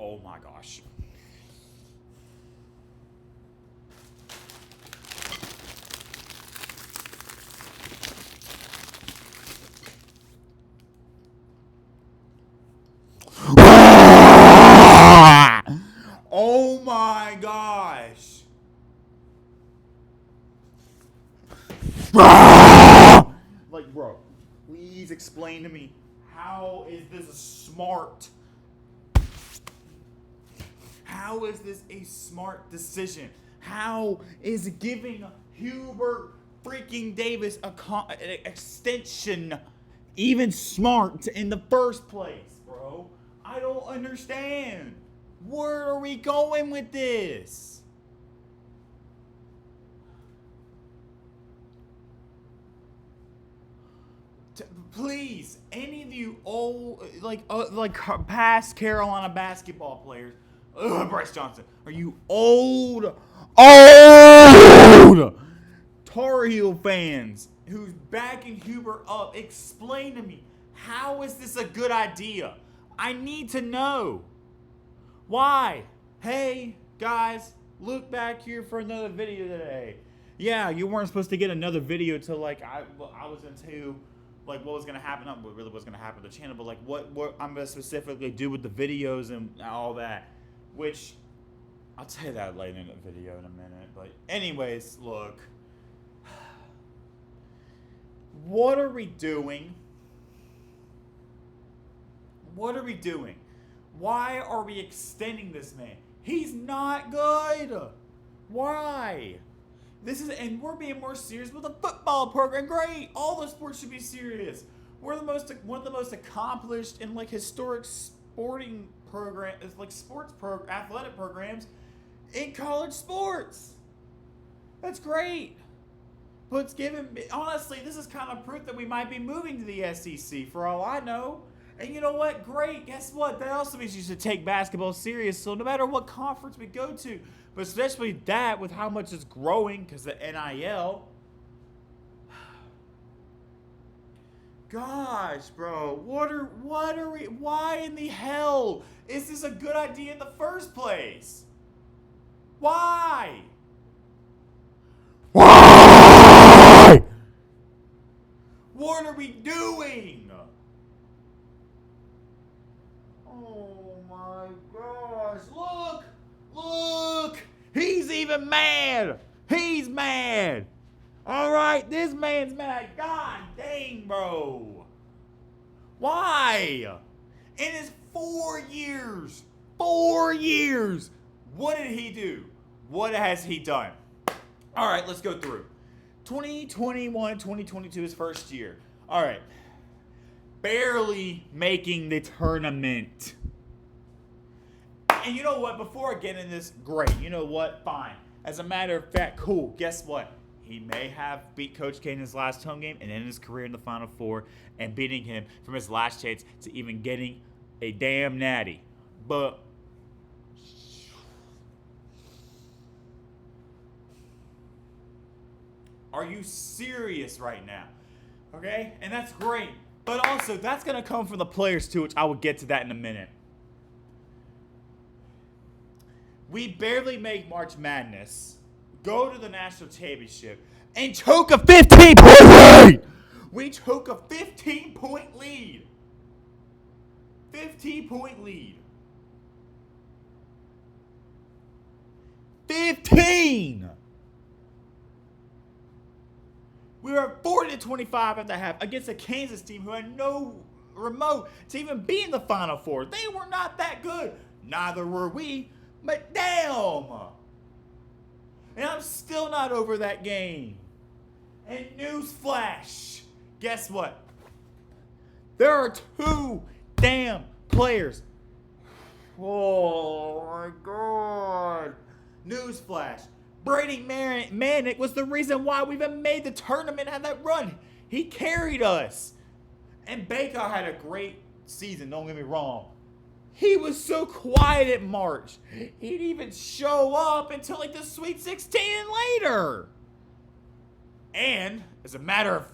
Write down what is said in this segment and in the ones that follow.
Oh my gosh. Oh my gosh. Like, bro, please explain to me, how is this smart? How is this a smart decision? How is giving Hubert freaking Davis an extension even smart in the first place, bro? I don't understand. Where are we going with this? Please, any of you old, like past Carolina basketball players, Bryce Johnson, are you old Tar Heel fans who's backing Hubert up? Explain to me, how is this a good idea? I need to know. Why? Hey, guys, look back here for another video today. Yeah, you weren't supposed to get another video till like I was into like what was gonna happen, not what really was gonna happen to the channel, but like what I'm gonna specifically do with the videos and all that. Which I'll tell you that later in the video in a minute. But anyways, look. What are we doing? What are we doing? Why are we extending this man? He's not good. Why? And we're being more serious with the football program. Great. All the sports should be serious. We're one of the most accomplished and like historic sporting programs, like athletic programs in college sports. That's great. But it's honestly, this is kind of proof that we might be moving to the SEC for all I know. And you know what? Great. Guess what? That also means you should take basketball serious. So no matter what conference we go to, but especially that with how much it's growing because the NIL. Gosh, bro. Why in the hell is this a good idea in the first place? Why? Why? What are we doing? Oh my gosh. Look. He's even mad. He's mad. Alright, this man's mad. God dang, bro. Why? In his 4 years. 4 years. What did he do? What has he done? Alright, let's go through. 2021, 2022, his first year. Alright. Barely making the tournament. And you know what? Before I get into this, great. You know what? Fine. As a matter of fact, cool. Guess what? He may have beat Coach K in his last home game and ended his career in the Final Four and beating him from his last chance to even getting a damn natty. But are you serious right now? Okay? And that's great. But also, that's going to come from the players too, which I will get to that in a minute. We barely make March Madness, go to the national championship, and choke a 15-point lead. We choke a 15-point lead. 15-point lead. 15. We were 40-25 at the half against a Kansas team who had no remote to even be in the Final Four. They were not that good. Neither were we. But damn! And I'm still not over that game. And newsflash, guess what? There are 2 damn players. Oh my god. Newsflash. Brady Manick was the reason why we even made the tournament, had that run. He carried us. And Baker had a great season, don't get me wrong. He was so quiet at March. He didn't even show up until like the Sweet 16 and later. And as a matter of...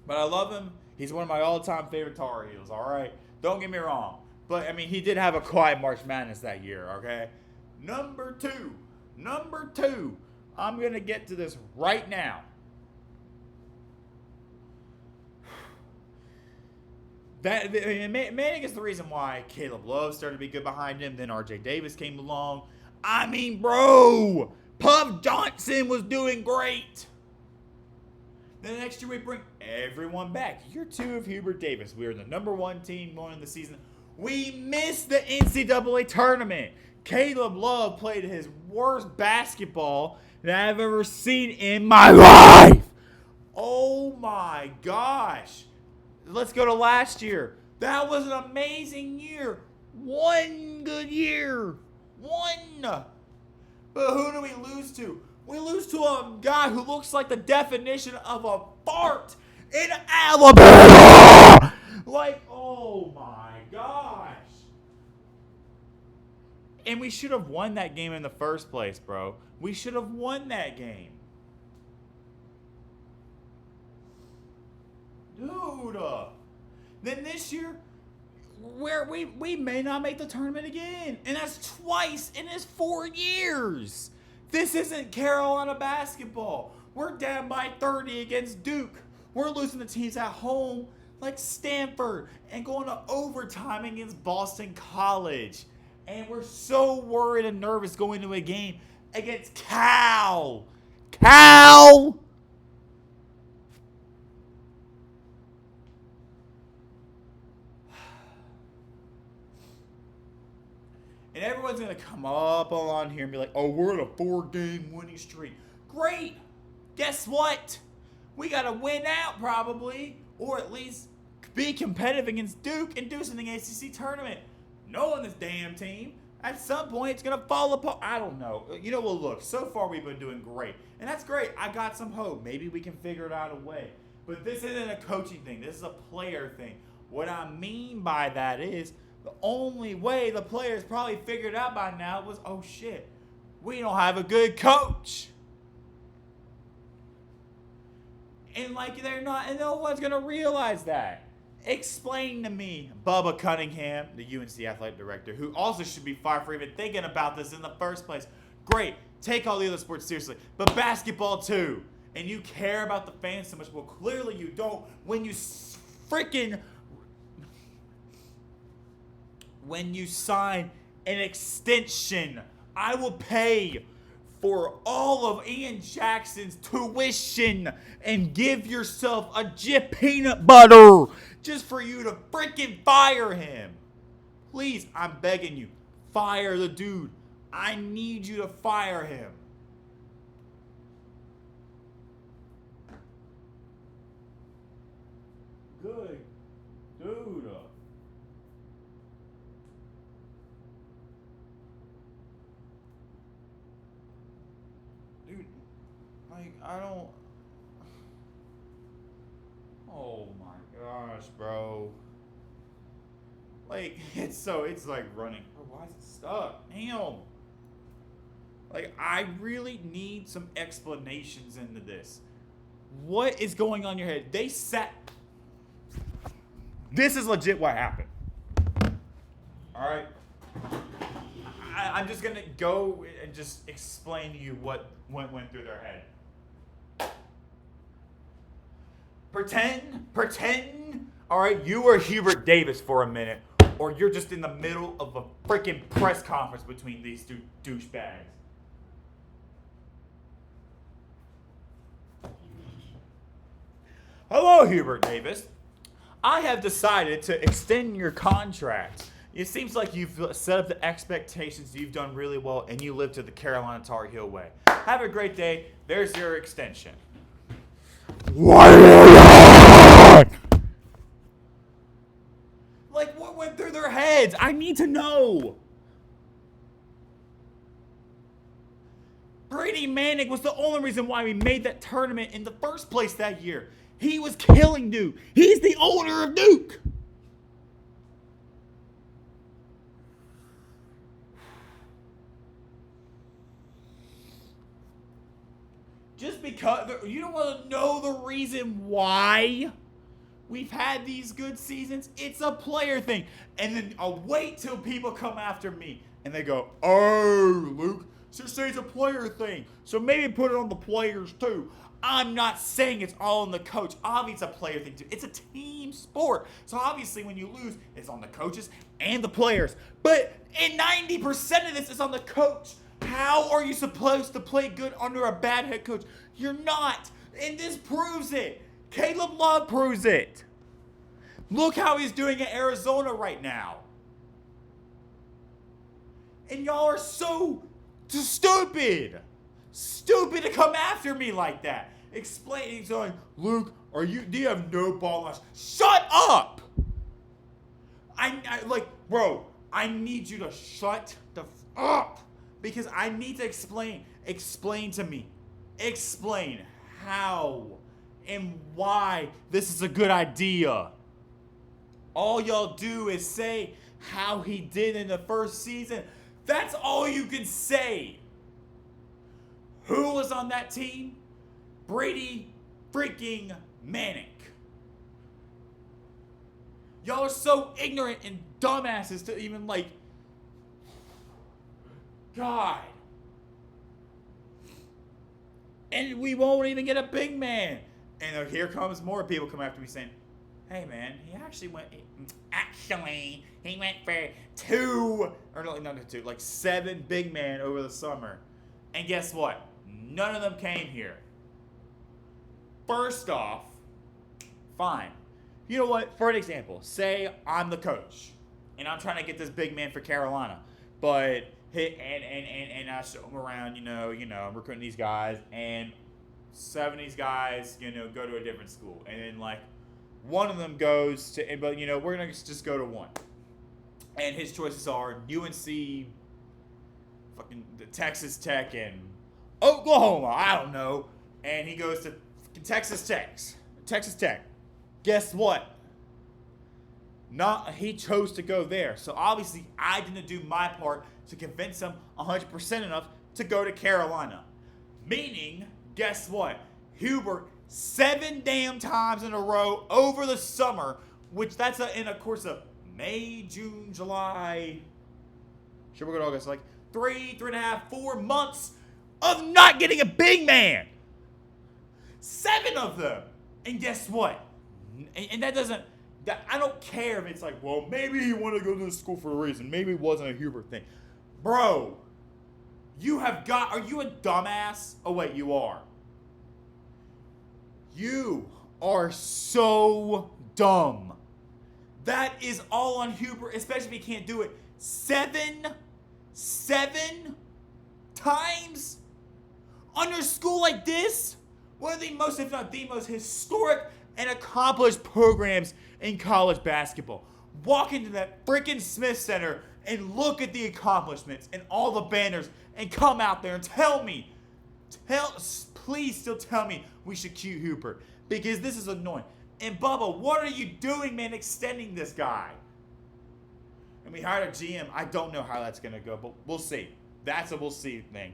but I love him. He's one of my all-time favorite Tar Heels, all right? Don't get me wrong. But, I mean, he did have a quiet March Madness that year, okay? Number two. I'm going to get to this right now. Manning is the reason why Caleb Love started to be good behind him. Then R.J. Davis came along. I mean, bro, Puff Johnson was doing great. Then the next year we bring everyone back. Year 2 of Hubert Davis. We were the number 1 team going into the season. We missed the NCAA tournament. Caleb Love played his worst basketball that I've ever seen in my life. Oh my gosh. Let's go to last year. That was an amazing year. One good year. One. But who do we lose to? We lose to a guy who looks like the definition of a fart in Alabama. Like, oh my gosh. And we should have won that game in the first place, bro. We should have won that game. Dude. Then this year, where we may not make the tournament again. And that's twice in his 4 years. This isn't Carolina basketball. We're down by 30 against Duke. We're losing to teams at home like Stanford and going to overtime against Boston College. And we're so worried and nervous going into a game against Cal. And everyone's going to come up on here and be like, oh, we're on a 4-game winning streak. Great. Guess what? We got to win out probably, or at least be competitive against Duke and do something in the ACC tournament. Knowing this damn team, at some point it's going to fall apart. I don't know. You know, well, look, so far we've been doing great. And that's great. I got some hope. Maybe we can figure it out a way. But this isn't a coaching thing. This is a player thing. What I mean by that is, the only way the players probably figured out by now was, oh shit, we don't have a good coach. And like they're not, and no one's gonna realize that. Explain to me, Bubba Cunningham, the UNC athletic director, who also should be fired for even thinking about this in the first place. Great, take all the other sports seriously, but basketball too. And you care about the fans so much. Well, clearly you don't when you sign an extension. I will pay for all of Ian Jackson's tuition and give yourself a Jif peanut butter just for you to freaking fire him. Please, I'm begging you, fire the dude. I need you to fire him. Good dude. Dude, like, I don't... Oh my gosh, bro. Like, it's like running. Bro, why is it stuck? Damn. Like, I really need some explanations into this. What is going on in your head? This is legit what happened. Alright? I'm just going to go and just explain to you what went through their head. Pretend, alright, you are Hubert Davis for a minute, or you're just in the middle of a freaking press conference between these two douchebags. Hello, Hubert Davis. I have decided to extend your contract. It seems like you've set up the expectations, you've done really well, and you live to the Carolina Tar Heel way. Have a great day. There's your extension. Like, what went through their heads? I need to know. Brady Manning was the only reason why we made that tournament in the first place that year. He was killing Duke. He's the owner of Duke. Just because you don't want to know the reason why We've had these good seasons. It's a player thing. And then I'll wait till people come after me and they go, oh, Luke, just say it's a player thing. So maybe put it on the players too. I'm not saying it's all on the coach. Obviously, it's a player thing too. It's a team sport. So obviously, when you lose, it's on the coaches and the players. But in 90% of this, it's on the coach. How are you supposed to play good under a bad head coach? You're not. And this proves it. Caleb Love proves it. Look how he's doing at Arizona right now. And y'all are so stupid. Stupid to come after me like that. Explaining, saying, Luke, do you have no ball knowledge? Shut up! Bro, I need you to shut the up. Because I need to explain to me. Explain how and why this is a good idea. All y'all do is say how he did in the first season. That's all you can say. Who was on that team? Brady freaking Manic. Y'all are so ignorant and dumbasses to even God. And we won't even get a big man. And here comes more people come after me saying, hey man, he went for 7 big men over the summer. And guess what? None of them came here. First off, fine. You know what? For an example, say I'm the coach and I'm trying to get this big man for Carolina, but I show him around, I'm recruiting these guys, and 7 of these guys, go to a different school, and then one of them goes to, but we're gonna just go to one, and his choices are UNC, fucking Texas Tech, and Oklahoma. I don't know, and he goes to Texas Tech. Guess what? He chose to go there. So obviously, I didn't do my part to convince him 100% enough to go to Carolina. Meaning, guess what? Hubert 7 damn times in a row over the summer, which that's in a course of May, June, July. Sure, we're going to August. 3.5, 4 months of not getting a big man. 7 of them. And guess what? And that doesn't, I don't care if it's well, maybe he wanted to go to the school for a reason. Maybe it wasn't a Hubert thing. Bro, are you a dumbass? Oh, wait, you are. You are so dumb. That is all on Hubert, especially if he can't do it. 7 times under a school like this? One of the most, if not the most historic and accomplished programs in college basketball. Walk into that freaking Smith Center and look at the accomplishments and all the banners and come out there and please still tell me we should cue Hubert, because this is annoying. And Bubba, what are you doing, man, extending this guy? And we hired a GM. I don't know how that's going to go, but we'll see. That's a we'll see thing.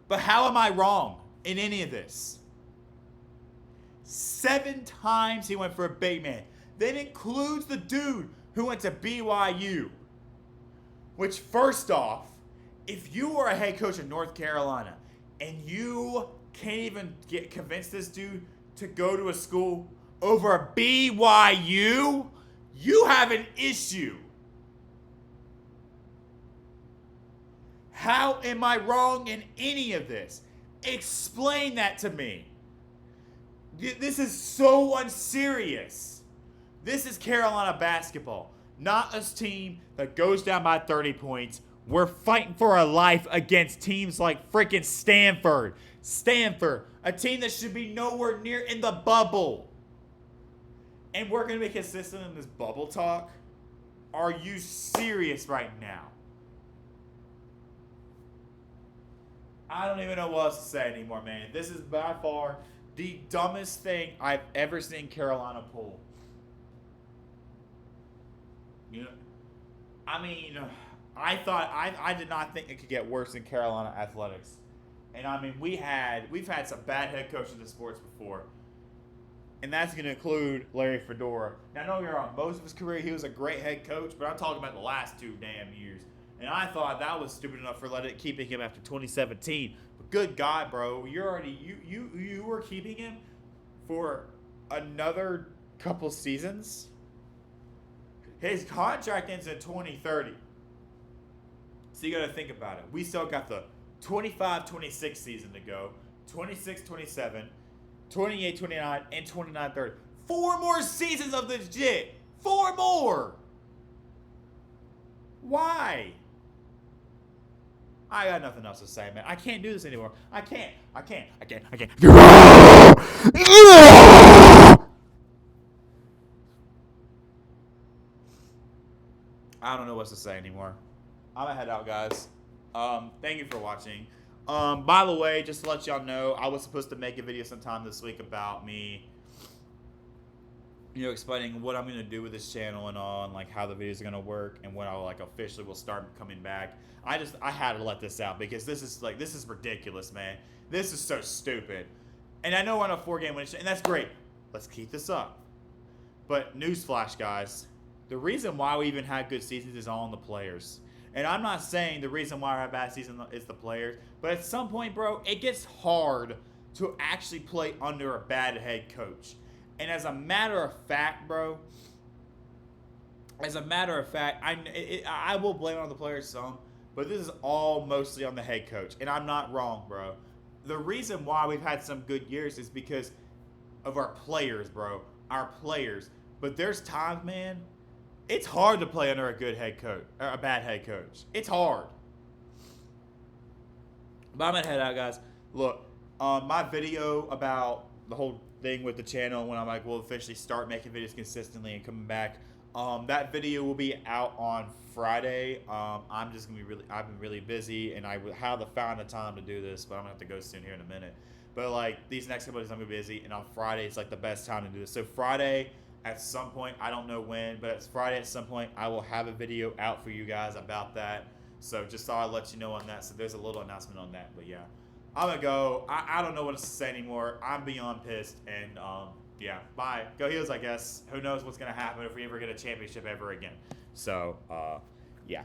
But how am I wrong in any of this? 7 times he went for a big man. That includes the dude who went to BYU. Which, first off, if you are a head coach in North Carolina and you can't even convince this dude to go to a school over a BYU, you have an issue. How am I wrong in any of this? Explain that to me. This is so unserious. This is Carolina basketball, not a team that goes down by 30 points. We're fighting for our life against teams like freaking Stanford. Stanford, a team that should be nowhere near in the bubble. And we're going to be consistent in this bubble talk? Are you serious right now? I don't even know what else to say anymore, man. This is by far the dumbest thing I've ever seen Carolina pull. I did not think it could get worse in Carolina athletics. And we've had some bad head coaches in sports before. And that's going to include Larry Fedora. Now, don't get me wrong, most of his career, he was a great head coach, but I'm talking about the last 2 damn years. And I thought that was stupid enough for keeping him after 2017. But good God, bro, you were keeping him for another couple seasons? His contract ends in 2030. So you got to think about it. We still got the 25-26 season to go, 26-27, 28-29, and 29-30. 4 more seasons of this shit. 4 more. Why? I got nothing else to say, man. I can't do this anymore. I can't. I don't know what to say anymore. I'm gonna head out, guys. Thank you for watching. By the way, just to let y'all know, I was supposed to make a video sometime this week about me, explaining what I'm gonna do with this channel and all, and like how the videos are gonna work and when I'll officially will start coming back. I had to let this out because this is ridiculous, man. This is so stupid. And I know we're on a 4-game winning streak, and that's great. Let's keep this up. But newsflash, guys. The reason why we even had good seasons is all on the players. And I'm not saying the reason why I have bad season is the players, but at some point, bro, it gets hard to actually play under a bad head coach. And as a matter of fact, bro, I will blame it on the players some, but this is all mostly on the head coach. And I'm not wrong, bro. The reason why we've had some good years is because of our players, bro. Our players. But there's times, man, it's hard to play under a good head coach, or a bad head coach. It's hard. But I'm gonna head out, guys. Look, my video about the whole thing with the channel, when we'll officially start making videos consistently and coming back, that video will be out on Friday. I've been really busy, and I haven't found the time to do this, but I'm gonna have to go soon here in a minute. But these next couple days I'm gonna be busy, and on Friday it's the best time to do this. So Friday, at some point, I don't know when, but it's Friday at some point, I will have a video out for you guys about that. So just thought I'd let you know on that. So there's a little announcement on that. But yeah, I'm going to go. I don't know what to say anymore. I'm beyond pissed. And yeah, bye. Go Heels, I guess. Who knows what's going to happen if we ever get a championship ever again. So, yeah.